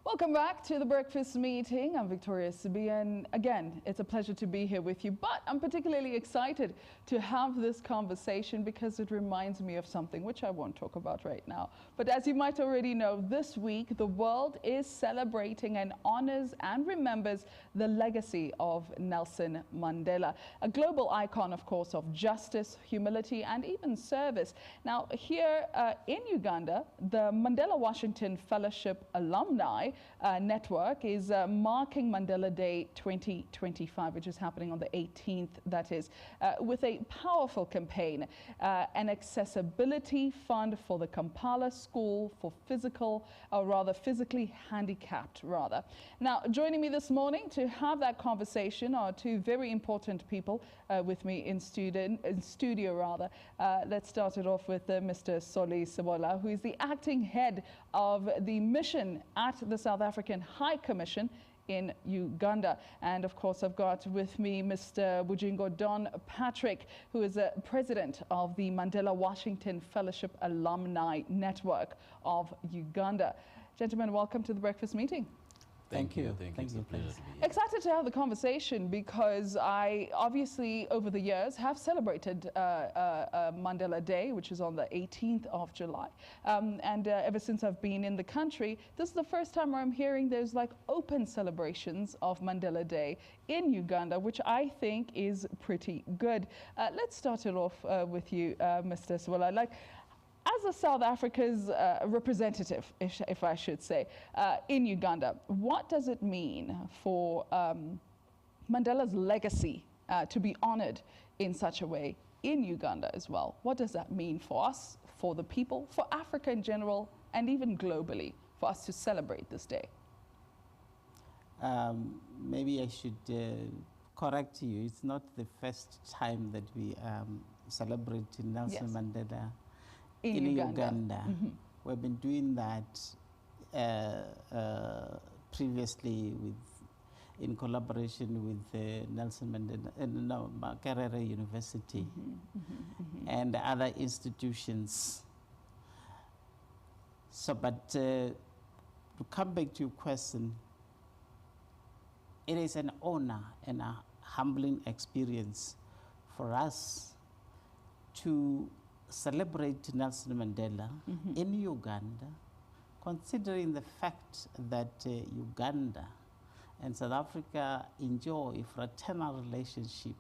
Welcome back to the Breakfast Meeting. I'm Victoria Sibi, and again, it's a pleasure to be here with you. But I'm particularly excited to have this conversation because it reminds me of something which I won't talk about right now. But as you might already know, this week the world is celebrating and honors and remembers the legacy of Nelson Mandela, a global icon, of course, of justice, humility, and even service. Now, here in Uganda, the Mandela Washington Fellowship Alumni Network is marking Mandela Day 2025, which is happening on the 18th, that is, with a powerful campaign, an accessibility fund for the Kampala School for physically handicapped, rather. Now, joining me this morning to have that conversation are two very important people with me in studio. Let's start it off with Mr. Sebola, who is the acting head of the mission at the South African High Commission in Uganda. And of course, I've got with me Mr. Bugingo, Don Patrick, who is a president of the Mandela Washington Fellowship Alumni Network of Uganda. Gentlemen, welcome to the Breakfast Meeting. Thank you. It's a pleasure to be here. Excited to have the conversation because I obviously over the years have celebrated Mandela Day, which is on the 18th of July. And ever since I've been in the country, this is the first time where I'm hearing there's like open celebrations of Mandela Day in Uganda, which I think is pretty good. Let's start it off with you, Mr. Sebola. As a South Africa's representative, if I should say, in Uganda, what does it mean for Mandela's legacy to be honored in such a way in Uganda as well? What does that mean for us, for the people, for Africa in general, and even globally, for us to celebrate this day? Maybe I should correct you. It's not the first time that we celebrate Nelson Mandela in Uganda. Mm-hmm. We've been doing that previously in collaboration with Nelson Mandela, Makerere University, and other institutions. So, but to come back to your question, it is an honor and a humbling experience for us to celebrate Nelson Mandela in Uganda, considering the fact that Uganda and South Africa enjoy a fraternal relationship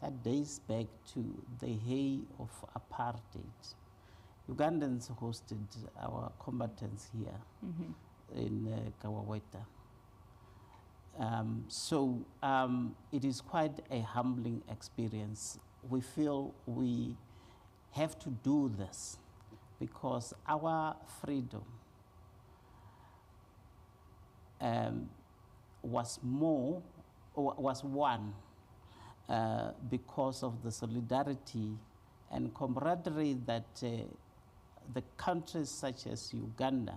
that dates back to the height of apartheid. Ugandans hosted our combatants here in Kawaweta. So it is quite a humbling experience. We feel we have to do this because our freedom was won because of the solidarity and camaraderie that the countries such as Uganda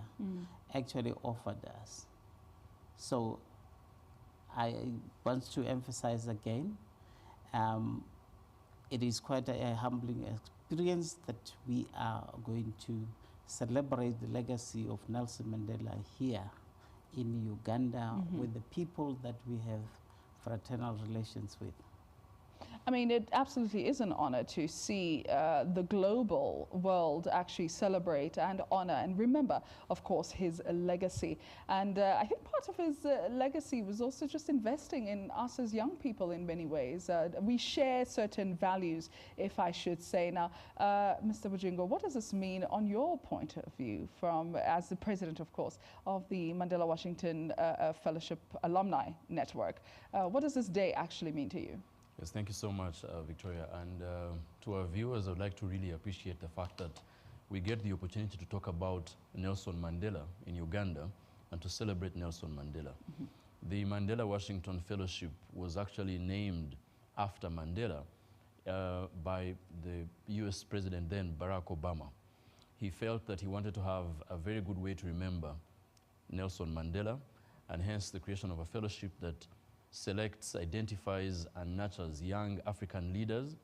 actually offered us. So I want to emphasize again, it is quite a humbling experience that we are going to celebrate the legacy of Nelson Mandela here in Uganda with the people that we have fraternal relations with. I mean, it absolutely is an honor to see the global world actually celebrate and honor and remember, of course, his legacy. And I think part of his legacy was also just investing in us as young people in many ways. We share certain values, if I should say. Now, Mr. Bugingo, what does this mean on your point of view from, as the president, of course, of the Mandela Washington Fellowship Alumni Network? What does this day actually mean to you? Yes, thank you so much, Victoria. And to our viewers, I would like to really appreciate the fact that we get the opportunity to talk about Nelson Mandela in Uganda and to celebrate Nelson Mandela. The Mandela Washington Fellowship was actually named after Mandela by the US President then, Barack Obama. He felt that he wanted to have a very good way to remember Nelson Mandela, and hence the creation of a fellowship that selects, identifies, and nurtures young African leaders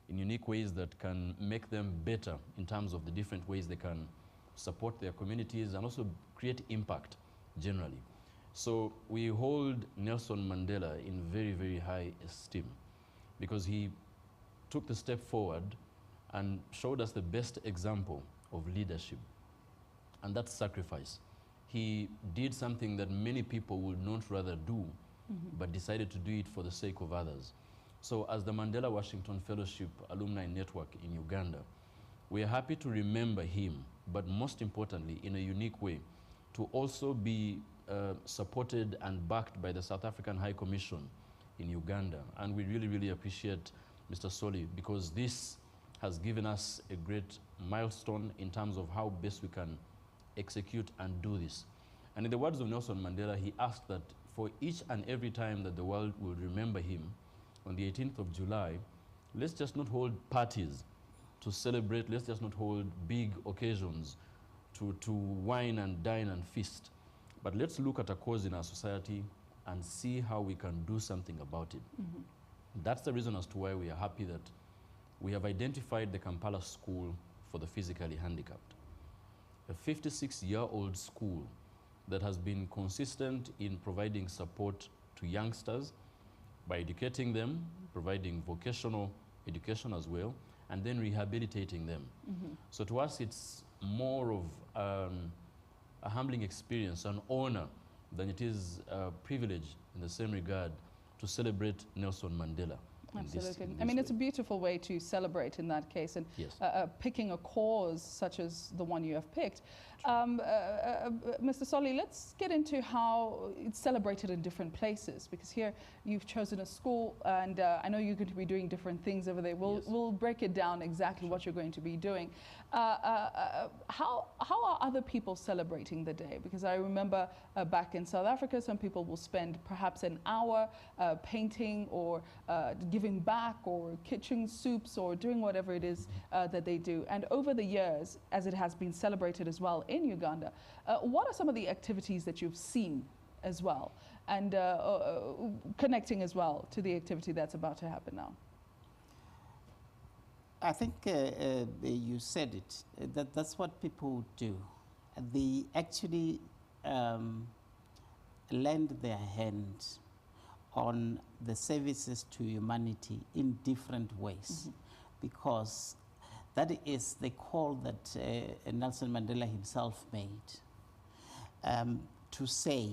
in unique ways that can make them better in terms of the different ways they can support their communities and also create impact generally. So we hold Nelson Mandela in very, very high esteem because he took the step forward and showed us the best example of leadership, and that's sacrifice. He did something that many people would not rather do, but decided to do it for the sake of others. So as the Mandela Washington Fellowship Alumni Network in Uganda, we are happy to remember him, but most importantly, in a unique way, to also be supported and backed by the South African High Commission in Uganda. And we really, really appreciate Mr. Soli, because this has given us a great milestone in terms of how best we can execute and do this. And in the words of Nelson Mandela, he asked that for each and every time that the world will remember him, on the 18th of July, let's just not hold parties to celebrate, let's just not hold big occasions to wine and dine and feast, but let's look at a cause in our society and see how we can do something about it. That's the reason as to why we are happy that we have identified the Kampala School for the Physically Handicapped, a 56-year-old school that has been consistent in providing support to youngsters by educating them, providing vocational education as well, and then rehabilitating them. So to us, it's more of a humbling experience, an honor, than it is a privilege in the same regard to celebrate Nelson Mandela. Absolutely. I mean, it's a beautiful way to celebrate in that case, and yes. Picking a cause such as the one you have picked. Mr. Soli, let's get into how it's celebrated in different places, because here you've chosen a school, and I know you're going to be doing different things over there. We'll break it down exactly what you're going to be doing. How are other people celebrating the day? Because I remember back in South Africa, some people will spend perhaps an hour painting or giving back or kitchen soups or doing whatever it is that they do. And over the years, as it has been celebrated as well in Uganda, what are some of the activities that you've seen as well, and connecting as well to the activity that's about to happen now? I think you said it, that's what people do. They actually lend their hand on the services to humanity in different ways, because that is the call that Nelson Mandela himself made, to say,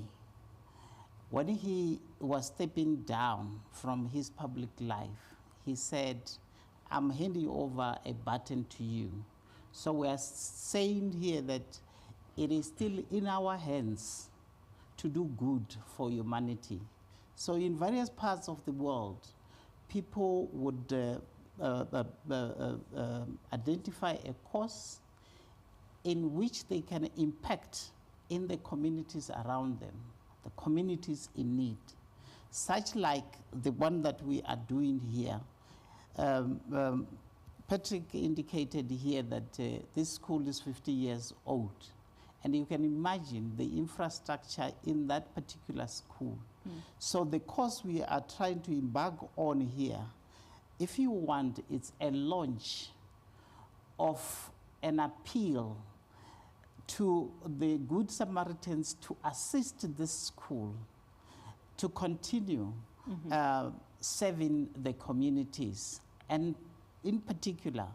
when he was stepping down from his public life, he said, I'm handing over a baton to you. So we are saying here that it is still in our hands to do good for humanity. So in various parts of the world, people would identify a cause in which they can impact in the communities around them, the communities in need, such like the one that we are doing here. Patrick indicated here that this school is 50 years old, and you can imagine the infrastructure in that particular school. So the course we are trying to embark on here, if you want, it's a launch of an appeal to the Good Samaritans to assist this school to continue serving the communities, and in particular,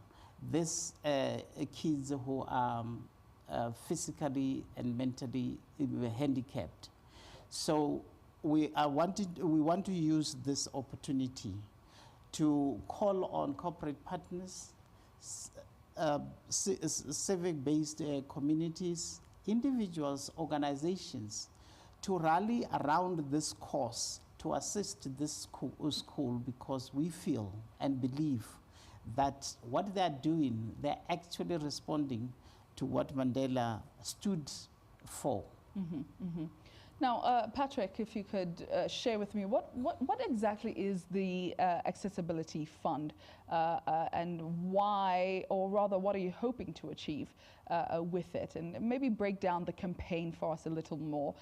these kids who are physically and mentally handicapped. So we want to use this opportunity to call on corporate partners, civic-based communities, individuals, organizations, to rally around this cause, to assist this school, because we feel and believe that what they're doing, they're actually responding to what Mandela stood for. Now, Patrick, if you could share with me, what exactly is the Accessibility Fund, and why, or rather, what are you hoping to achieve with it? And maybe break down the campaign for us a little more.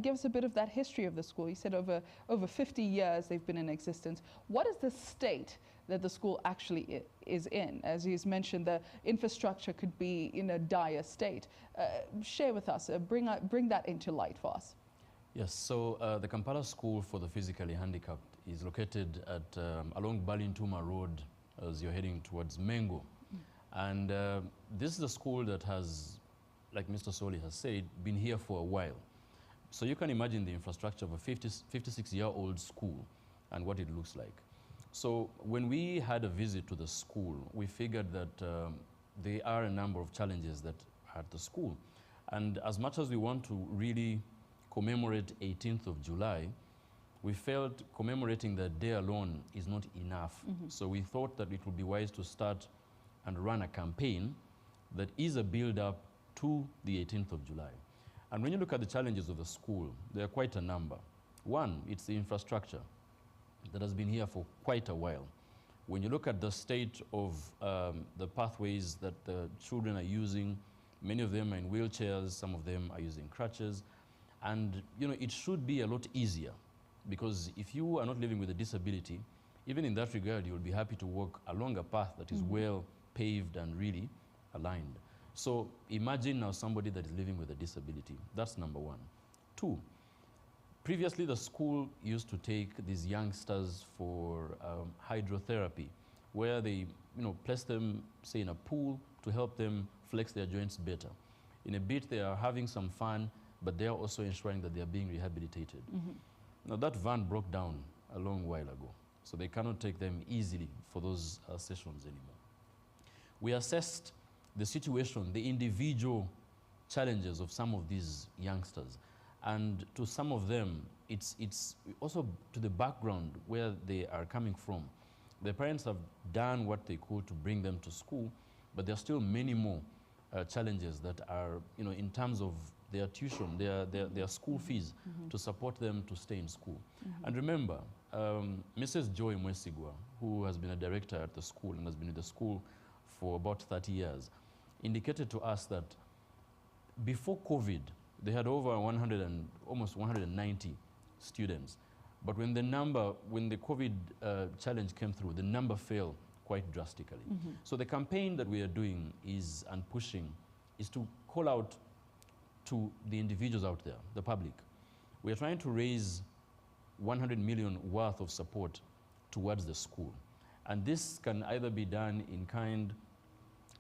Give us a bit of that history of the school. You said over 50 years they've been in existence. What is the state that the school actually is in? As he's mentioned, the infrastructure could be in a dire state. Share with us, bring that into light for us. Yes, so the Kampala School for the Physically Handicapped is located at along Balintuma Road as you're heading towards Mengo. And this is a school that has, like Mr. Soli has said, been here for a while. So you can imagine the infrastructure of a 56-year-old school and what it looks like. So when we had a visit to the school, we figured that there are a number of challenges that are at the school. And as much as we want to really commemorate 18th of July, we felt commemorating that day alone is not enough. So we thought that it would be wise to start and run a campaign that is a build-up to the 18th of July. And when you look at the challenges of the school, there are quite a number. One, it's the infrastructure that has been here for quite a while. When you look at the state of the pathways that the children are using, many of them are in wheelchairs, some of them are using crutches. And you know, it should be a lot easier, because if you are not living with a disability, even in that regard, you'll be happy to walk along a path that is well paved and really aligned. So imagine now somebody that is living with a disability. That's number one. Two, previously the school used to take these youngsters for hydrotherapy, where they place them, say, in a pool to help them flex their joints better. In a bit, they are having some fun, but they are also ensuring that they are being rehabilitated. Now that van broke down a long while ago, so they cannot take them easily for those sessions anymore. We assessed the situation, the individual challenges of some of these youngsters, and to some of them, it's also to the background where they are coming from. Their parents have done what they could to bring them to school, but there are still many more challenges that are, in terms of their tuition, their school fees to support them to stay in school. And remember, Mrs. Joy Mwesigwa, who has been a director at the school and has been in the school for about 30 years, indicated to us that before COVID, they had over almost 190 students. But when the COVID challenge came through, the number fell quite drastically. So the campaign that we are doing and pushing is to call out to the individuals out there, the public. We are trying to raise 100 million worth of support towards the school. And this can either be done in kind,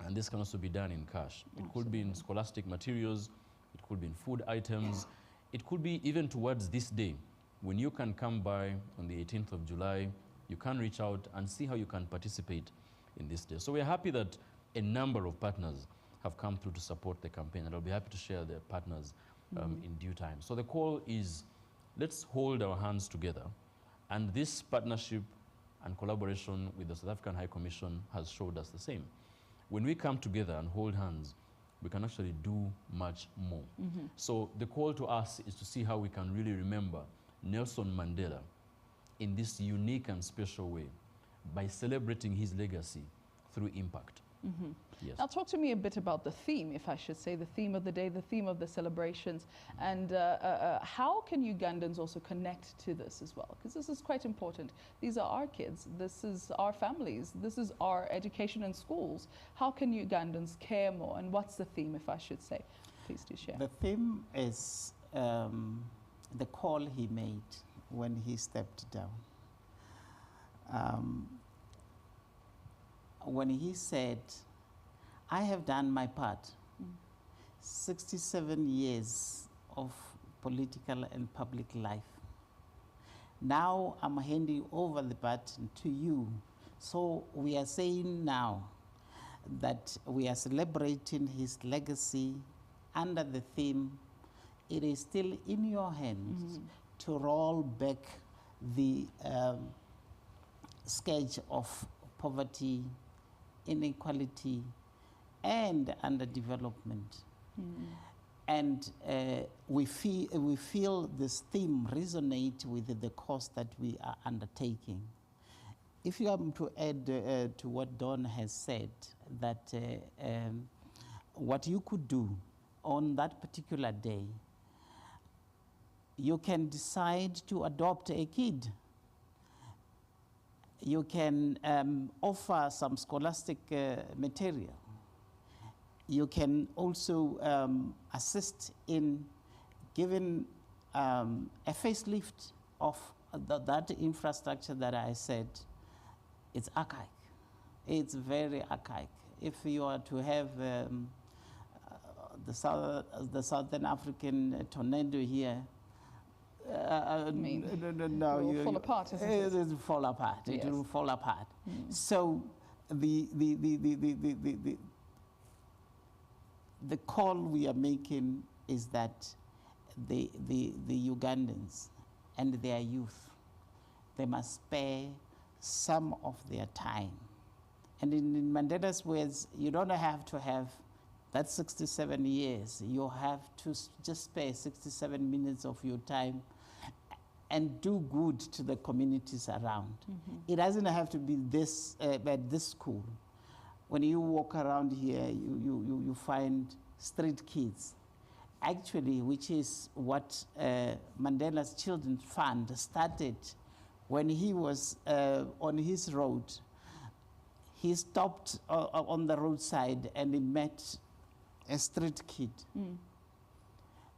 and this can also be done in cash. It could be in scholastic materials, it could be in food items, it could be even towards this day. When you can come by on the 18th of July, you can reach out and see how you can participate in this day. So we're happy that a number of partners have come through to support the campaign, and I'll be happy to share their partners in due time. So the call is, let's hold our hands together, and this partnership and collaboration with the South African High Commission has showed us the same. When we come together and hold hands, we can actually do much more. So the call to us is to see how we can really remember Nelson Mandela in this unique and special way by celebrating his legacy through impact. Yes. Now talk to me a bit about the theme, if I should say, the theme of the day, the theme of the celebrations, and how can Ugandans also connect to this as well? Because this is quite important. These are our kids, this is our families, this is our education in schools. How can Ugandans care more, and what's the theme, if I should say? Please do share. The theme is the call he made when he stepped down. When he said, I have done my part. 67 years of political and public life. Now I'm handing over the baton to you. So we are saying now that we are celebrating his legacy under the theme, it is still in your hands to roll back the scourge of poverty, inequality, and underdevelopment. And we feel this theme resonate with the cause that we are undertaking. If you are to add to what Don has said, that what you could do on that particular day, you can decide to adopt a kid. You can offer some scholastic material. You can also assist in giving a facelift of that infrastructure that I said. It's archaic. It's very archaic. If you are to have the Southern African tornado here, I mean, it will fall apart, isn't it? It will fall apart. Yes. It will fall apart. So the call we are making is that the Ugandans and their youth, they must spare some of their time. And in Mandela's words, you don't have to have that 67 years. You have to just spare 67 minutes of your time and do good to the communities around. It doesn't have to be this at this school. When you walk around here, you find street kids, actually, which is what Mandela's Children's Fund started when he was on his road. He stopped on the roadside and he met a street kid.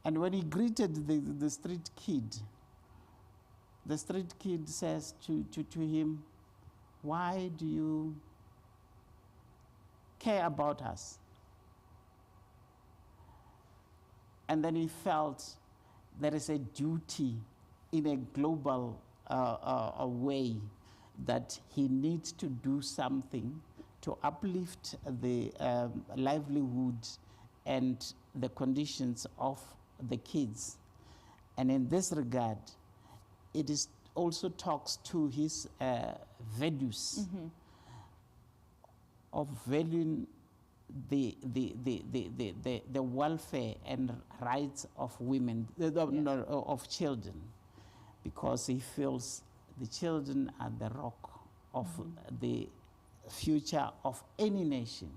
And when he greeted the street kid says to him, "Why do you care about us?" And then he felt there is a duty in a global way that he needs to do something to uplift the livelihood and the conditions of the kids. And in this regard, it is also talks to his values of valuing the welfare and rights of women, of children, because he feels the children are the rock of the future of any nation.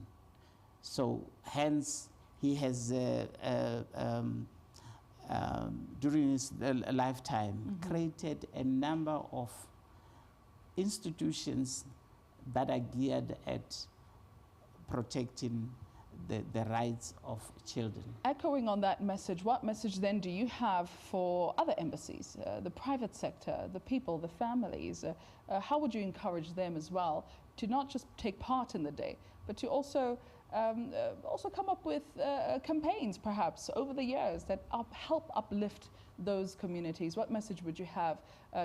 So hence he has, during his lifetime, created a number of institutions that are geared at protecting the rights of children. Echoing on that message, what message then do you have for other embassies, the private sector, the people, the families? How would you encourage them as well to not just take part in the day, but to also come up with campaigns perhaps over the years that help uplift those communities? What message would you have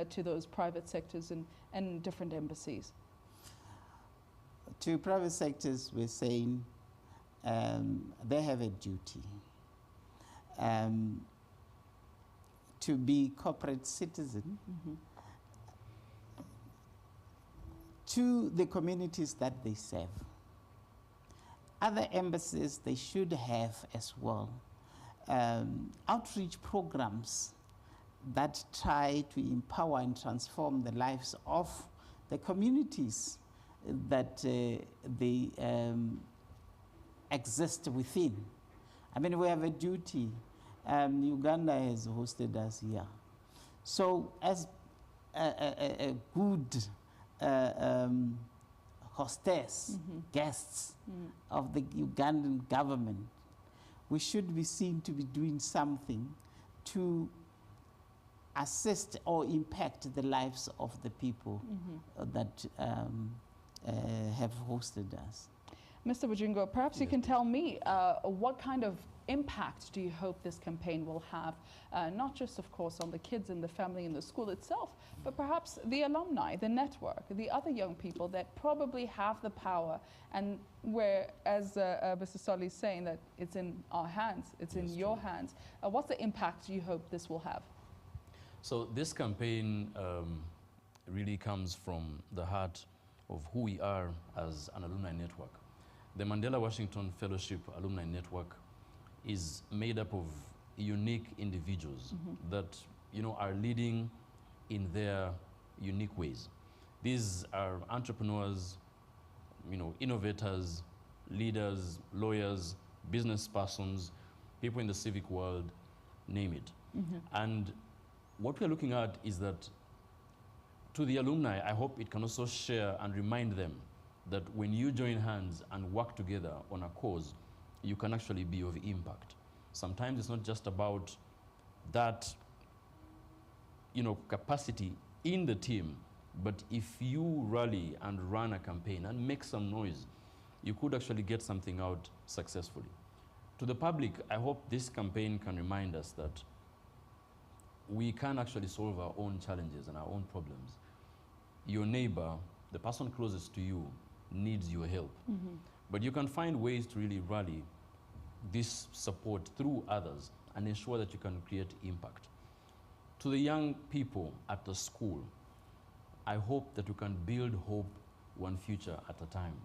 to those private sectors and different embassies? To private sectors, we're saying they have a duty to be corporate citizen to the communities that they serve. Other embassies, they should have as well outreach programs that try to empower and transform the lives of the communities that they exist within. I mean, we have a duty. Uganda has hosted us here. So as a good hostess, guests of the Ugandan government, we should be seen to be doing something to assist or impact the lives of the people that have hosted us. Mr. Bugingo, perhaps you can tell me what kind of impact do you hope this campaign will have, not just, of course, on the kids and the family and the school itself, but perhaps the alumni, the network, the other young people that probably have the power, and where, as Mr. Solly is saying, that it's in our hands, it's in your hands. What's the impact you hope this will have? So this campaign really comes from the heart of who we are as an alumni network. The Mandela Washington Fellowship Alumni Network is made up of unique individuals that are leading in their unique ways. These are entrepreneurs, innovators, leaders, lawyers, business persons, people in the civic world, name it. And what we're looking at is that to the alumni, I hope it can also share and remind them that when you join hands and work together on a cause, you can actually be of impact. Sometimes it's not just about that capacity in the team, but if you rally and run a campaign and make some noise, you could actually get something out successfully. To the public, I hope this campaign can remind us that we can actually solve our own challenges and our own problems. Your neighbor, the person closest to you, needs your help. But you can find ways to really rally this support through others and ensure that you can create impact. To the young people at the school, I hope that you can build hope one future at a time.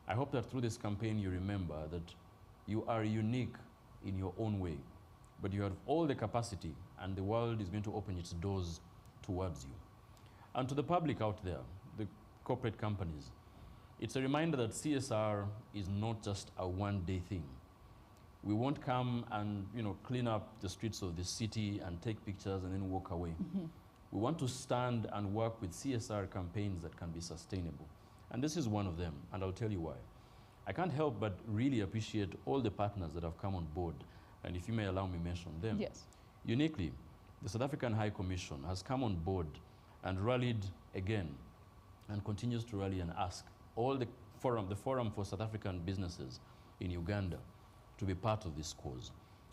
I hope that through this campaign you remember that you are unique in your own way, but you have all the capacity and the world is going to open its doors towards you. And to the public out there, the corporate companies, it's a reminder that CSR is not just a one-day thing. We won't come and clean up the streets of the city and take pictures and then walk away. We want to stand and work with CSR campaigns that can be sustainable. And this is one of them, and I'll tell you why. I can't help but really appreciate all the partners that have come on board, and if you may allow me to mention them. Yes. Uniquely, the South African High Commission has come on board and rallied again and continues to rally and ask all the Forum for South African Businesses in Uganda to be part of this cause.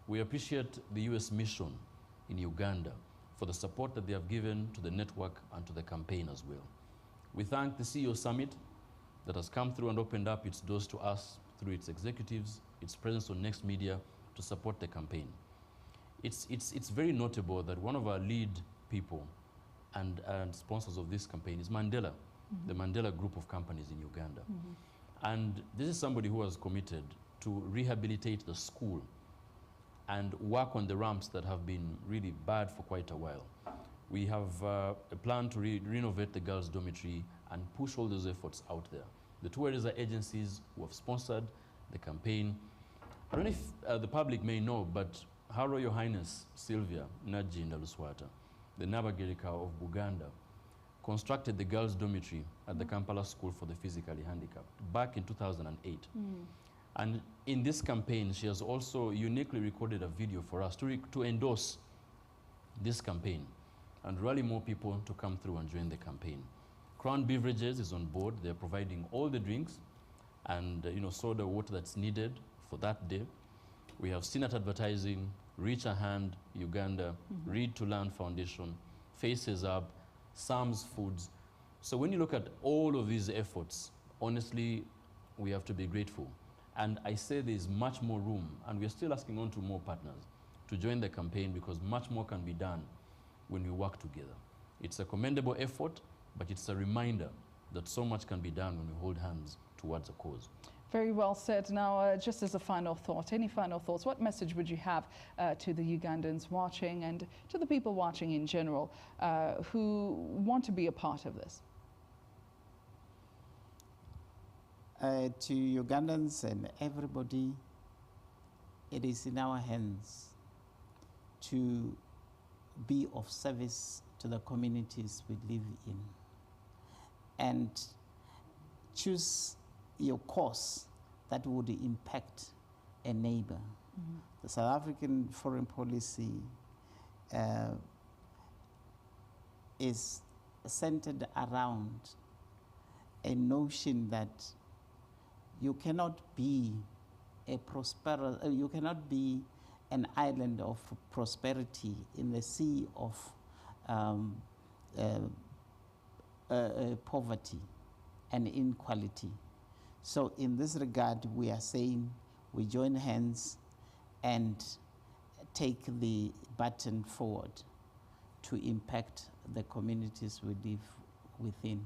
We appreciate the US mission in Uganda for the support that they have given to the network and to the campaign as well. We thank the CEO Summit that has come through and opened up its doors to us through its executives, its presence on Next Media to support the campaign. It's very notable that one of our lead people and sponsors of this campaign is Mandela, the Mandela group of companies in Uganda. And this is somebody who has committed to rehabilitate the school and work on the ramps that have been really bad for quite a while. We have a plan to renovate the girls' dormitory and push all those efforts out there. The two areas are agencies who have sponsored the campaign. I don't know if the public may know, but Her Royal Highness Sylvia Naji Ndaluswata, the Nabagerika of Uganda, constructed the girls' dormitory at the Kampala School for the Physically Handicapped back in 2008. And in this campaign, she has also uniquely recorded a video for us to endorse this campaign and rally more people to come through and join the campaign. Crown Beverages is on board. They're providing all the drinks and soda water that's needed for that day. We have Sinat Advertising, Reach a Hand, Uganda, Read to Learn Foundation, Faces Up, Sam's Foods. So when you look at all of these efforts, honestly, we have to be grateful. And I say there's much more room, and we're still asking on to more partners to join the campaign because much more can be done when we work together. It's a commendable effort, but it's a reminder that so much can be done when we hold hands towards a cause. Very well said. Now, just as a final thought, any final thoughts, what message would you have to the Ugandans watching and to the people watching in general who want to be a part of this? To Ugandans and everybody, it is in our hands to be of service to the communities we live in and choose your course that would impact a neighbor. The South African foreign policy is centered around a notion that you cannot be you cannot be an island of prosperity in the sea of poverty and inequality. So in this regard, we are saying we join hands and take the baton forward to impact the communities we live within.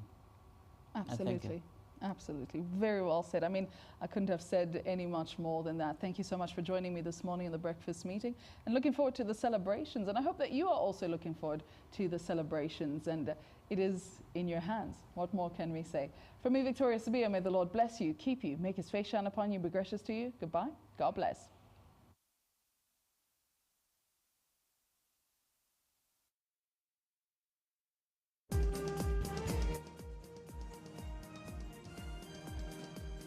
Absolutely. Absolutely. Very well said. I mean, I couldn't have said any much more than that. Thank you so much for joining me this morning in the breakfast meeting and looking forward to the celebrations. And I hope that you are also looking forward to the celebrations, and it is in your hands. What more can we say? From me, Victoria Sabia, may the Lord bless you, keep you, make his face shine upon you, be gracious to you. Goodbye. God bless.